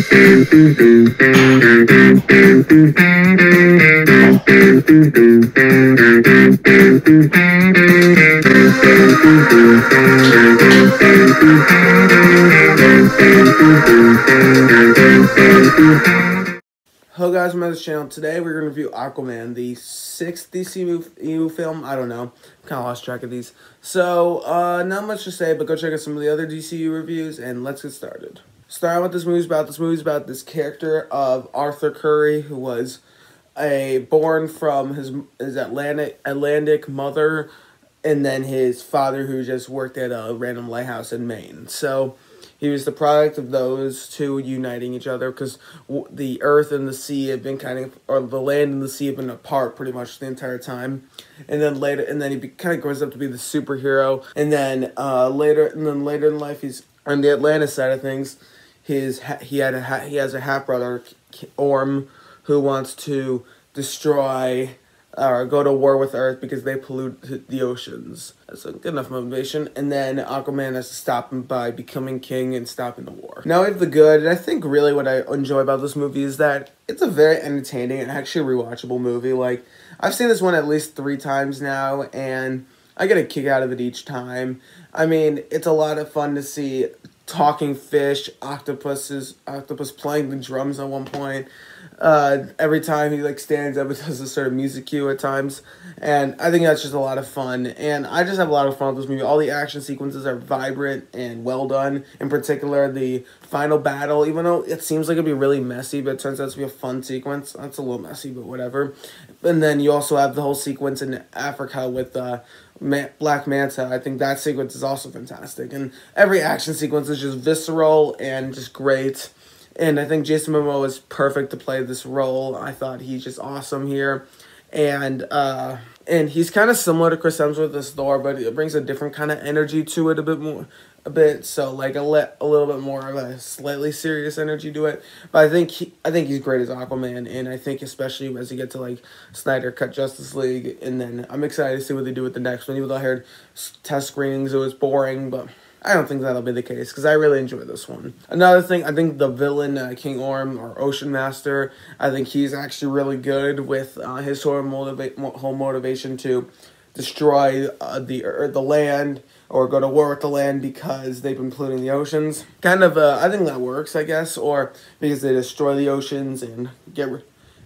Hello guys, I'm on this channel. Today we're going to review Aquaman, the 6th DCU film. I don't know. I'm kind of lost track of these. So, not much to say, but go check out some of the other DCU reviews, and let's get started. Starting with this movie's about this character of Arthur Curry, who was born from his Atlantic mother, and then his father, who just worked at a random lighthouse in Maine. So he was the product of those two uniting each other, because the earth and the sea have been or the land and the sea have been apart pretty much the entire time. And then he kind of grows up to be the superhero. And then later in life, he's on the Atlantis side of things. He has a half brother, Orm, who wants to destroy or go to war with Earth because they pollute the oceans. That's a good enough motivation. And then Aquaman has to stop him by becoming king and stopping the war. Now we have the good, and I think really what I enjoy about this movie is that it's a very entertaining and actually rewatchable movie. Like, I've seen this one at least 3 times now, and I get a kick out of it each time. I mean, it's a lot of fun to see talking fish, octopus playing the drums at one point. Every time he stands up, it does this sort of music cue at times, and I think that's just a lot of fun. And I just have a lot of fun with this movie. All the action sequences are vibrant and well done. In particular, the final battle, even though it seems like it'd be really messy, but it turns out to be a fun sequence. That's a little messy, but whatever. And then you also have the whole sequence in Africa with Black Manta. I think that sequence is also fantastic, and every action sequence is just visceral and just great. And I think Jason Momoa is perfect to play this role. I thought he's just awesome here. And he's kind of similar to Chris Hemsworth as Thor, but it brings a different kind of energy to it a bit. So like a little bit more of a slightly serious energy to it. But I think he's great as Aquaman, and I think especially as you get to Snyder Cut Justice League, and then I'm excited to see what they do with the next one. Even though I heard test screenings, it was boring, but I don't think that'll be the case, because I really enjoy this one. Another thing, I think the villain, King Orm, or Ocean Master, I think he's actually really good with his whole motivation to destroy the land, or go to war with the land because they've been polluting the oceans. I think that works, I guess, or because they destroy the oceans and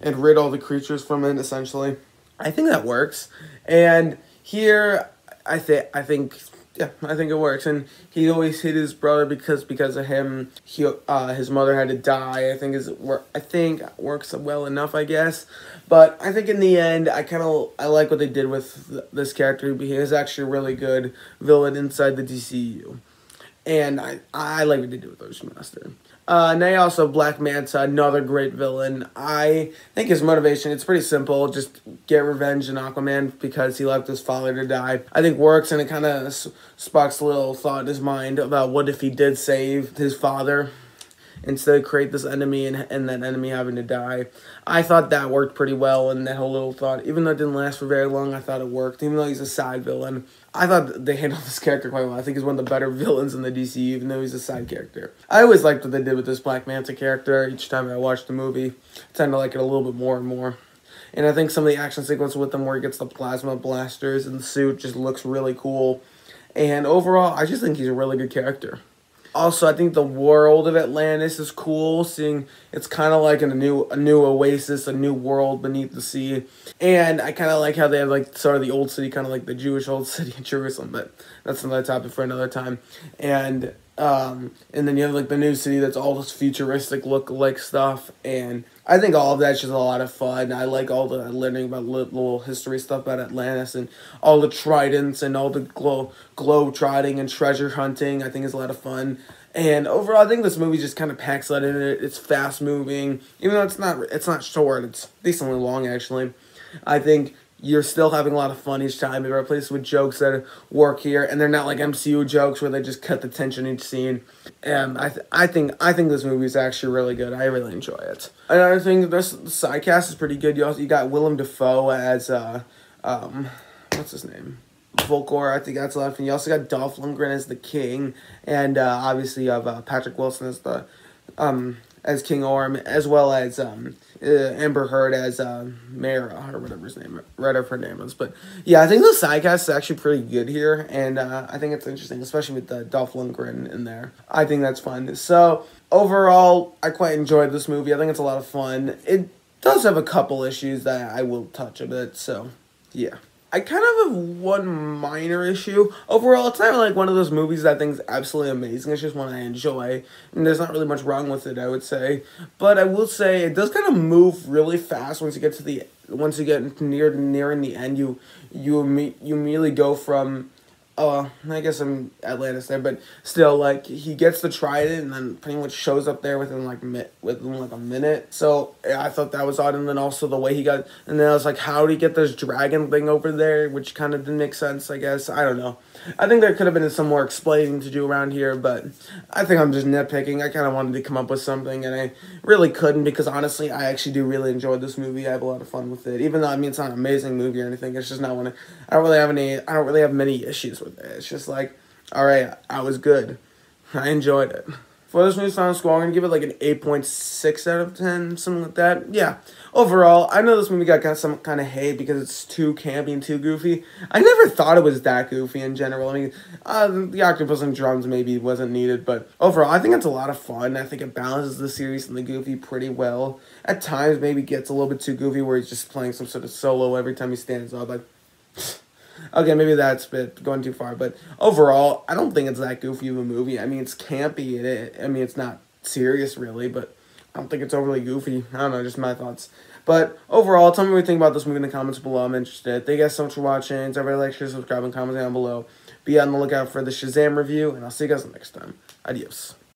rid all the creatures from it, essentially. I think that works. And here, I think it works. And he always hit his brother because of him. His mother had to die. I think it works well enough, I guess. But I think in the end, I like what they did with this character. He is actually a really good villain inside the DCU, and I like what they did with Ocean Master. Now also Black Manta, another great villain. I think his motivation, it's pretty simple. Just get revenge on Aquaman because he left his father to die. I think works, and it kind of sparks a little thought in his mind about what if he did save his father instead of create this enemy and that enemy having to die. I thought that worked pretty well, and that whole little thought, even though it didn't last for very long, I thought it worked. Even though he's a side villain, I thought they handled this character quite well. I think he's one of the better villains in the DCU, even though he's a side character. I always liked what they did with this Black Manta character. Each time I watched the movie, I tend to like it a little bit more and more. And I think some of the action sequences with him where he gets the plasma blasters in the suit just looks really cool. And overall, I just think he's a really good character. Also, I think the world of Atlantis is cool, seeing it's kind of like a new oasis, a new world beneath the sea. And I kind of like how they have sort of the old city, kind of like the Jewish old city in Jerusalem, but that's another topic for another time. And then you have the new city that's all this futuristic look-like stuff, and I think all of that's just a lot of fun. I like all the learning about little history stuff about Atlantis, and all the tridents and all the globe trotting and treasure hunting. I think is a lot of fun. And overall, I think this movie just kind of packs that in it. It's fast moving, even though it's not short. It's decently long, actually. I think you're still having a lot of fun each time. They're replaced with jokes that work here, and they're not like MCU jokes where they just cut the tension each scene. And I think this movie is actually really good. I really enjoy it. Another thing, the side cast is pretty good. You got Willem Dafoe as what's his name? Volkor. I think that's a lot of fun. You also got Dolph Lundgren as the king, and obviously you have Patrick Wilson as as King Orm, as well as Amber Heard as Mara, or whatever his name, whatever her name is. But yeah, I think the side cast is actually pretty good here, and I think it's interesting, especially with Dolph Lundgren in there. I think that's fun. So overall, I quite enjoyed this movie. I think it's a lot of fun. It does have a couple issues that I will touch a bit, so yeah. I kind of have one minor issue. Overall, it's not like one of those movies that I think is absolutely amazing. It's just one I enjoy, and there's not really much wrong with it, I would say. But I will say it does kind of move really fast once you get nearing the end. You immediately go from. I guess I'm Atlantis there, but still, like, he gets the trident and then pretty much shows up there within a minute. So yeah, I thought that was odd, and then also the way he got, and then I was like, how did he get this dragon thing over there, which kind of didn't make sense. I guess I don't know. I think there could have been some more explaining to do around here, but I think I'm just nitpicking. I kind of wanted to come up with something, and I really couldn't because honestly, I actually do really enjoy this movie. I have a lot of fun with it, even though I mean it's not an amazing movie or anything. It's just not one. I don't really have many issues with it. It's just like, all right, I was good. I enjoyed it. For this movie's final score, I'm going to give it like an 8.6 out of 10, something like that. Yeah. Overall, I know this movie got some kind of hate because it's too campy and too goofy. I never thought it was that goofy in general. I mean, the octopus and drums maybe wasn't needed, but overall, I think it's a lot of fun. I think it balances the serious and the goofy pretty well. At times, maybe gets a little bit too goofy where he's just playing some sort of solo every time he stands up. Okay, maybe that's a bit going too far, but overall, I don't think it's that goofy of a movie. I mean, it's campy. It's not serious, really, but I don't think it's overly goofy. I don't know, just my thoughts. But overall, tell me what you think about this movie in the comments below. I'm interested. Thank you guys so much for watching. So everybody like, share, subscribe, and comment down below. Be on the lookout for the Shazam review, and I'll see you guys next time. Adios.